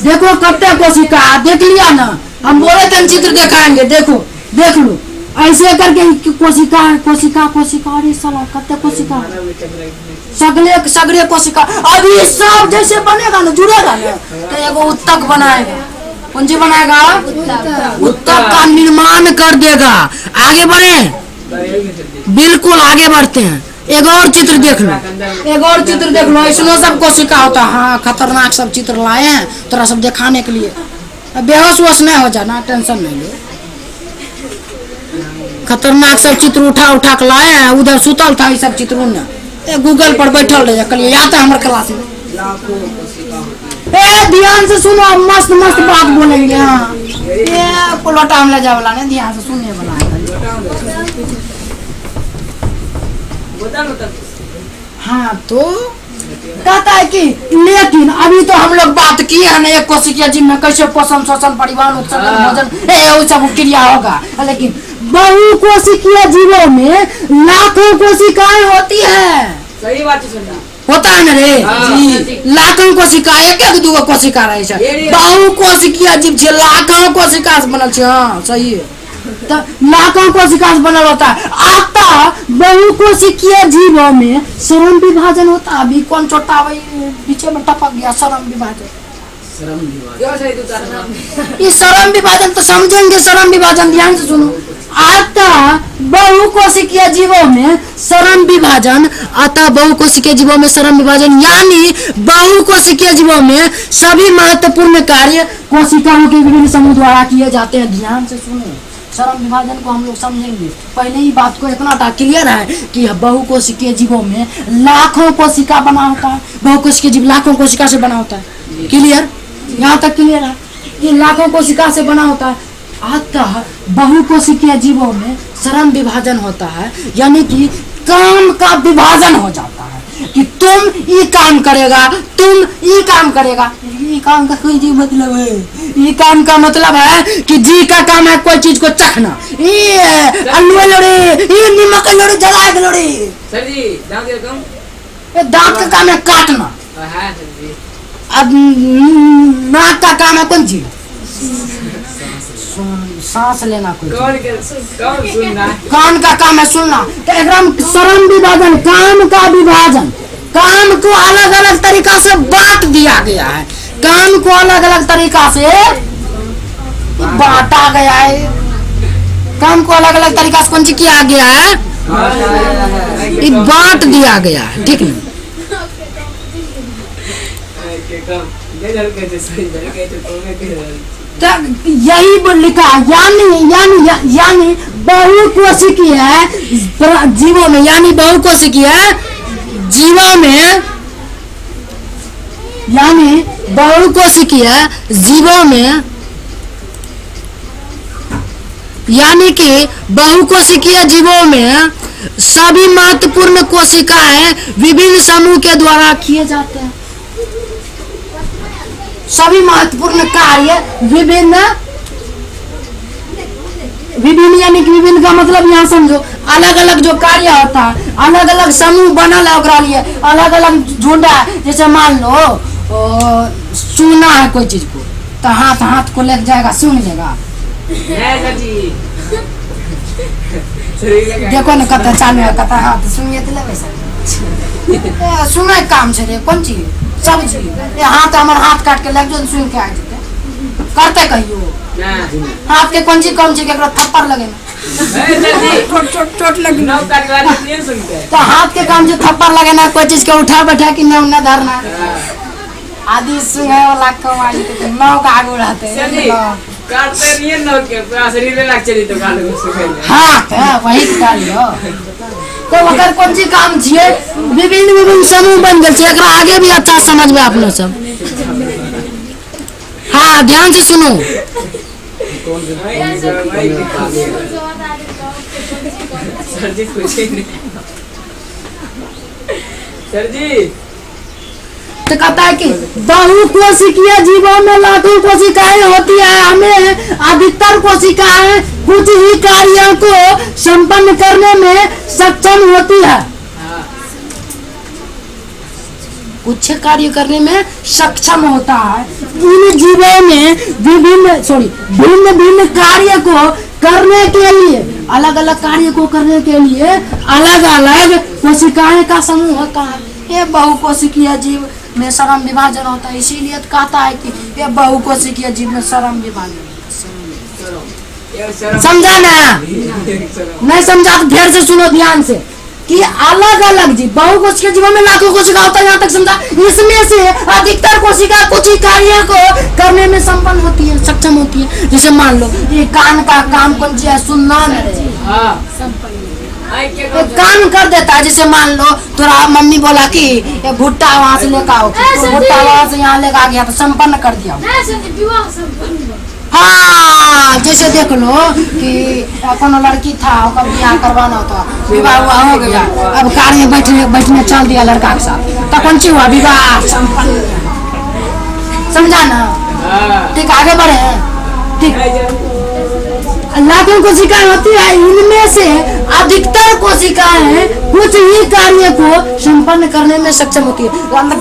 देखो कत्ते कोशिका, देख लिया ना, हम बोले थे चित्र दिखाएंगे, देखो देख लो ऐसे करके कोशिका कोशिका कोशिका, अरे साला कत्ते कोशिका, सगले कोशिका। अभी सब जैसे बनेगा ना, जुड़ेगा ना, तो एगो उत्तक बनाएगा। कौन सी बनाएगा? उत्तक का निर्माण कर देगा। आगे बढ़े, बिल्कुल आगे बढ़ते हैं। एक और चित्र देख लो, एक और चित्र देख लो, इसमें सब कोशिका होता है। हाँ खतरनाक सब चित्र लाए हैं थोड़ा सब दिखाने के लिए, बेहोश वोश नहीं हो जाना, टेंशन नहीं लो। खतरनाक सब चित्र उठा के लाए हैं, उधर सुतल था ये सब चित्रों ने, गूगल पर बैठल रहे कल याद है हमारे क्लास में। ध्यान से सुनो, मस्त मस्त बात बोलेंगे। हाँ ये पुलटा में ले जाए वाला नहीं, ध्यान से सुनने वाला है। हाँ तो कहता है कि लेकिन अभी तो हम लोग बात किए हैं ना, एक कोशिकीय जीव में कैसे पोषण, शोषण, परिवहन, उत्सर्जन, भोजन सब क्रिया होगा, लेकिन बहु कोशिकीय जीवों में लाखों कोशिकाएं होती है। सही बात है, होता है ना रे जी, लाखों कोशिका, एक कोशिका रहे छै। बहु कोशिकीय जीव छै, लाखों कोशिका से बनल छै। हाँ सही है, तो लाखों कोशिका से बनल होता है। आता बहु कोशिकीय जीवों में श्रम विभाजन होता है। अभी कौन छोटा भाई पीछे में टपक गया, श्रम विभाजन। क्यों सही तू कर ये श्रम विभाजन तो समझेंगे, श्रम विभाजन ध्यान से सुनो। आता बहु कोशिकीय जीवों में श्रम विभाजन, आता बहु कोशिकीय जीवों में श्रम विभाजन, यानी बहु कोशिकीय जीवों में सभी महत्वपूर्ण कार्य कोशिकाओं के विभिन्न समूह द्वारा किए जाते हैं। ध्यान से सुनो, श्रम विभाजन को हम लोग समझेंगे। पहले ही बात को इतना क्लियर है कि बहु कोशिकीय जीवों में लाखों कोशिका बना होता है। बहु कोशिकीय जीव लाखों कोशिका से बना होता है। क्लियर, यहाँ तक क्लियर है? ये लाखों कोशिका से बना होता है। अतः बहु कोशिकीय जीवों में श्रम विभाजन होता है, यानी कि काम का विभाजन हो जाता है कि तुम ये काम करेगा, तुम ये काम करेगा। ये काम का कोई जी मतलब है, ये काम का मतलब है कि जी का काम है कोई चीज को चखना। ये आलू लोड़े, ये नमक लोड़े, जला लोड़े। सर जी दांत का काम, ये दांत का काम है काटना। हाँ सर जी। अब नाक का काम है कौन चीज? सांस लेना। कोई कौन सुनना? कान का काम है सुनना। तो एकदम श्रम विभाजन, काम का विभाजन, काम को अलग अलग तरीका से बांट दिया गया है। काम को अलग अलग तरीका से बांटा गया है। काम को अलग अलग तरीका से कौन सी किया गया है? बांट दिया गया है। ठीक है, यही लिखा, यानी बहु कोशिकीय जीवों में, यानी बहु कोशिकीय जीवों में, यानी बहु कोशिकीय जीवों में, यानी कि बहु कोशिकीय जीवों में सभी महत्वपूर्ण कोशिकाएं विभिन्न समूह के द्वारा किए जाते हैं। सभी महत्वपूर्ण कार्य विभिन्न, यानी कि विभिन्न का मतलब यहाँ समझो अलग अलग जो कार्य होता है, अलग अलग समूह बनल है ओकरा लिए, अलग अलग झुंड है। जैसे मान लो सुनना है कोई चीज को, तो हाथ हाथ को लेके जाएगा, सुन लेगा। देखो ना कत चालू है, कत हाथ सुनिए तो ले वैसा सुने काम से रे कौन चीज सब चीज। ये हाथ हमारे हाथ काट के लग जो सुन के आ जाते करते कहियो। हाथ के कौन चीज के थप्पड़ लगे चोट लगी तो हाथ के काम जो थप्पड़ लगे ना, कोई चीज के उठा बैठा कि न धरना आदि सुने वाला कमाई तो नौ का आगू रहते काटते नहीं है नौ के शरीर में लग चली तो काट को सुखेले। हाँ वही डालियो। तो अगर कौन सी काम छिए विभिन्न समूह बन गए छे, एकरा आगे भी अच्छा समझ में आप लोग सब। हाँ ध्यान से सुनो। सर जी तो कहता है कि बहु कोशिकीय जीवों में लाखों कोशिकाएं होती है। हमें अधिकतर कोशिकाएं कुछ ही कार्यों को संपन्न करने में सक्षम होती है, कुछ कार्य करने में सक्षम होता है। इन जीवों में भिन्न भिन्न कार्य को करने के लिए, अलग अलग कार्य को करने के लिए अलग अलग कोशिकाएं का समूह होता है। ये बहु कोशिकीय जीव में श्रम विभाजन होता है, इसीलिए कहता है कि ये बहु कोशिकीय जीव में श्रम विभाजन। समझा ना? नहीं समझा तो फिर से सुनो ध्यान से कि अलग अलग जीव, बहु कोशिकीय जीवों में लाखों कोशिका होता है, यहाँ तक समझा। इसमें से अधिकतर कोशिका कुछ ही कार्यों को करने में संपन्न होती है, सक्षम होती है। जैसे मान लो ये कान का काम कौन सी है? सुनना काम कर देता है। जैसे मान लो तोरा मम्मी बोला कि ये भुट्टा वहाँ से लेकर आओ, तो भुट्टा वहाँ से यहाँ लेकर आ गया तो संपन्न कर दिया। हाँ जैसे देख लो कि कोनो लड़की था, उसका ब्याह करवाना था, विवाह हुआ हो गया, अब कार में बैठने चल दिया लड़का के साथ, तो कौन सी हुआ? विवाह संपन्न। समझा ना? ठीक आगे बढ़े। ठीक लाखों कोशिकाएं होती है, इनमें से अधिकतर कोशिकाएं कुछ ही कार्य को संपन्न करने में सक्षम होती है।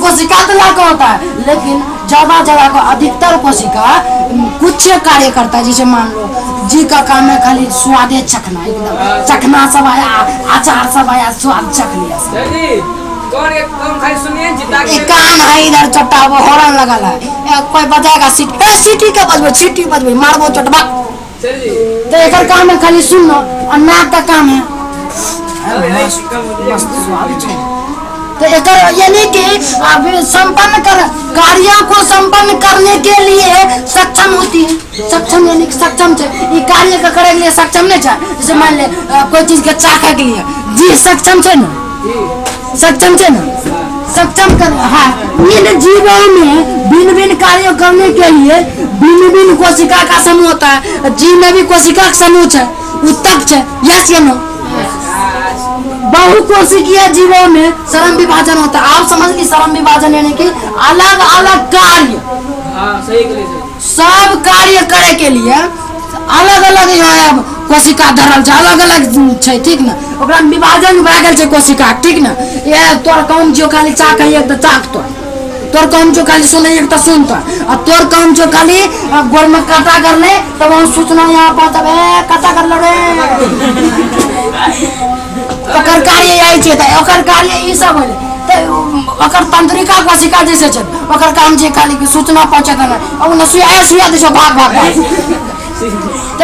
कोशिका तो लाखों होता है, लेकिन ज्यादा को अधिकतर कोशिका कुछ कार्य करता है। जैसे मान लो जी का काम है खाली स्वादे चखना, एकदम चखना सब आया, अचार सब आया, स्वाद चख लिया सब। सर जी कौन एक कौन खाली सुनिए जिता के एक कान है इधर चट्टा वो हॉर्न लगल है, कोई बजाएगा सीटी, सीटी का बजबो, सीटी बजबो, मारबो चटबा। सर जी तो एक काम है खाली सुनना, और नाक का काम है मस्त स्वाद छै। तो एक यानी कि संपन्न कर कार्यों को संपन्न करने के लिए सक्षम होती है। सक्षम यानी कि सक्षम है, ये कार्य का करे के लिए सक्षम नहीं है। जैसे मान ले कोई चीज के चाखे के लिए जी सक्षम है ना, सक्षम है ना, सक्षम कर। हाँ, इन जीवों में भिन्न भिन्न कार्य करने के लिए भिन्न भिन्न कोशिका का समूह होता है। जीव में भी कोशिका का समूह है, उत्तक है, यस या नो। बहुकोशिकीय जीवों में श्रम विभाजन होता है। आप समझ ली, श्रम विभाजन यानी कि अलग अलग कार्य, सही के लिए सब कार्य करे के लिए अलग अलग यहाँ कोशिका धरल छै, अलग अलग छै, ठीक ना। ओकरा विभाजन भए गेल छै कोशिका, ठीक ना। ये तोर काम जो खाली चाक है एक तो चाक, तोर काम जो खाली सुन एक तो सुन, और तोर काम जो खाली गोर में काटा कर ले तो वहाँ सूचना यहाँ पहुँचा काटा कर ले ओकर कार्य यही छै। त ओकर कार्य ई सब होले, त ओकर तंत्रिका कोशिका जैसे छै, ओकर काम छै खाली कि सूचना पहुँचे देना, अब न सुइया दे भाग भाग त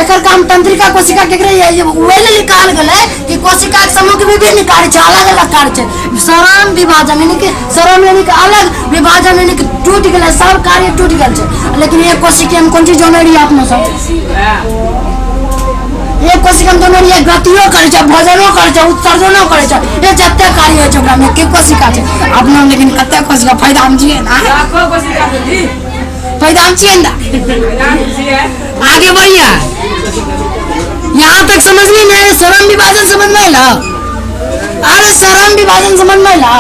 एकर काम तंत्रिका कोशिका केकरे ये वेले निकाल गेले कि कोशिका के समूह के विभिन्न कार्य छै, अलग अलग कार्य छै। श्रम विभाजन यानी कि श्रम यानी कि अलग, विभाजन यानी कि टूट गेले, सब कार्य टूट गेल छै। लेकिन एक कोशिका में कोन चीज जाने रही अपना सब, एक कोशिका में दोनों ये गतियो करे छै, भोजनो करे छै, उत्सर्जनो करे छै, ये जत्ते कार्य होय छै ओकरा में के कोशिका छै अपना। लेकिन कते कोशिका फायदा हम छियै ना, लाखों कोशिका जी फायदा हम छियै ना। आगे बढ़िया, यहाँ तक समझ ली ना, श्रम विभाजन समझ में आइला। अरे श्रम विभाजन समझ में आइला।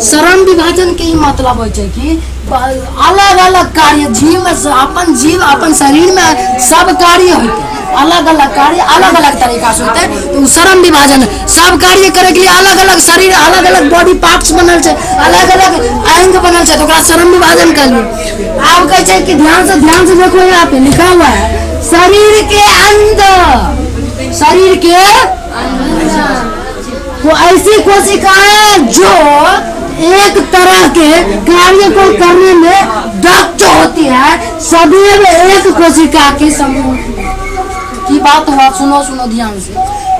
श्रम विभाजन के मतलब हो छै कि अलग अलग कार्य जीव में, अपन जीव अपन शरीर में सब कार्य होते, अलग अलग कार्य अलग अलग तरीका से होते। तो श्रम विभाजन सब कार्य करे के लिए अलग अलग शरीर, अलग अलग बॉडी पार्ट्स बनल छै, अलग अलग अंग बनल छै, तो ओकरा श्रम विभाजन कर लियो। आप कहे छै कि ध्यान से देखो, यहाँ पे लिखा हुआ है शरीर के अंदर, शरीर के तो ऐसी कोशिकाएं जो एक तरह के कार्य को करने में दक्ष होती है, सदैव एक कोशिका के समूह की बात हुआ। सुनो सुनो ध्यान से,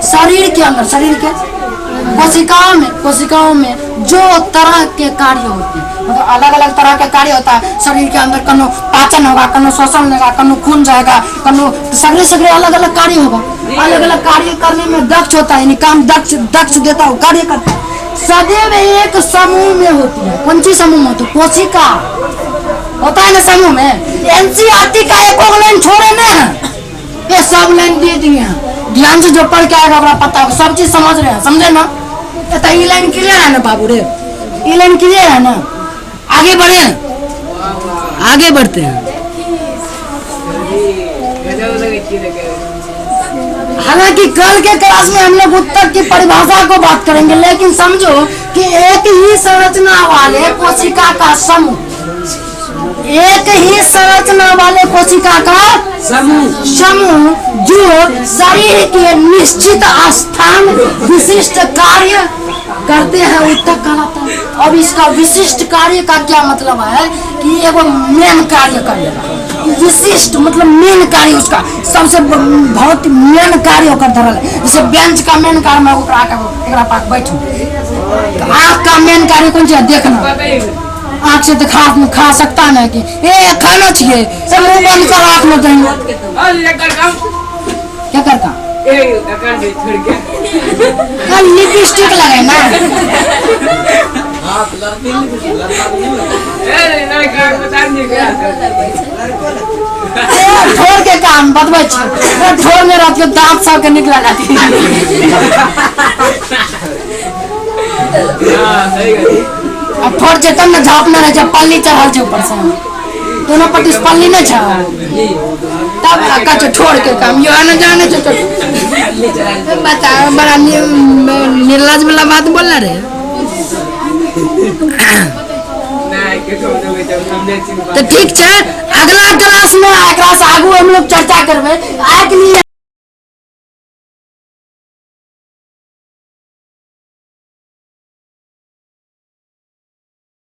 शरीर के अंदर, शरीर के कोशिकाओं में जो तरह के कार्य होते हैं, मतलब अलग अलग तरह के कार्य होता है शरीर के अंदर। कनो पाचन होगा, कनो श्वसन होगा, कनो खून जाएगा, कनो सगरे अलग अलग कार्य होगा। अलग अलग कार्य करने में दक्ष होता है, यानी काम दक्ष देता हो, कार्य करता है। सदैव एक समूह में होती है। कौन सी समूह में होती है? कोशिका होता है ना समूह में। एनसीईआरटी का एक लाइन छोड़े ना, ये सब लाइन दे दिए हैं। ध्यान से जो पढ़ के आएगा ओकरा पता होगा, सब चीज समझ रहे हैं, समझे ना। तो ये लाइन क्लियर है ना बाबू रे, ये लाइन क्लियर है ना। आगे बढ़े, आगे बढ़ते हैं। हालांकि कल के क्लास में हम लोग उत्तर की परिभाषा को बात करेंगे, लेकिन समझो कि एक ही संरचना वाले कोशिका का समूह, एक ही संरचना वाले कोशिका का समूह जो शरीर के निश्चित स्थान विशिष्ट कार्य करते हैं, उत्तर कहलाता है। अब इसका विशिष्ट कार्य का क्या मतलब है कि एगो मेन कार्य करेगा। विशिष्ट मतलब मेन कार्य, उसका सबसे बहुत मेन कार्य होकर धरल है। जैसे बेंच का मेन कार्य में एकरा पास बैठू, तो आँख का मेन कार्य कौन सी है? देखना। आँख से तो खा सकता है ना कि ए खाना चाहिए, सब मुंह बंद कर आँख में देंगे। क्या करता? लिपस्टिक लगाए ना, ठोर के काम बतबै छै, ठोर में रात के दांत सब के निकला जाती है। अब ठोर छै तब न झाँप न रहे छै, पल्ली चढ़ल छै ऊपर से, दोनों पट्टी पल्ली नहीं छै, तब कच ठोर के काम। यो न जाने छै बता, बड़ा निर्लज वाला बात बोल रहे। देख के छोड़ देबै जब समझे छी तो ठीक है, अगला क्लास में एकरा से आगू हम लोग चर्चा करबे। आइ के लिए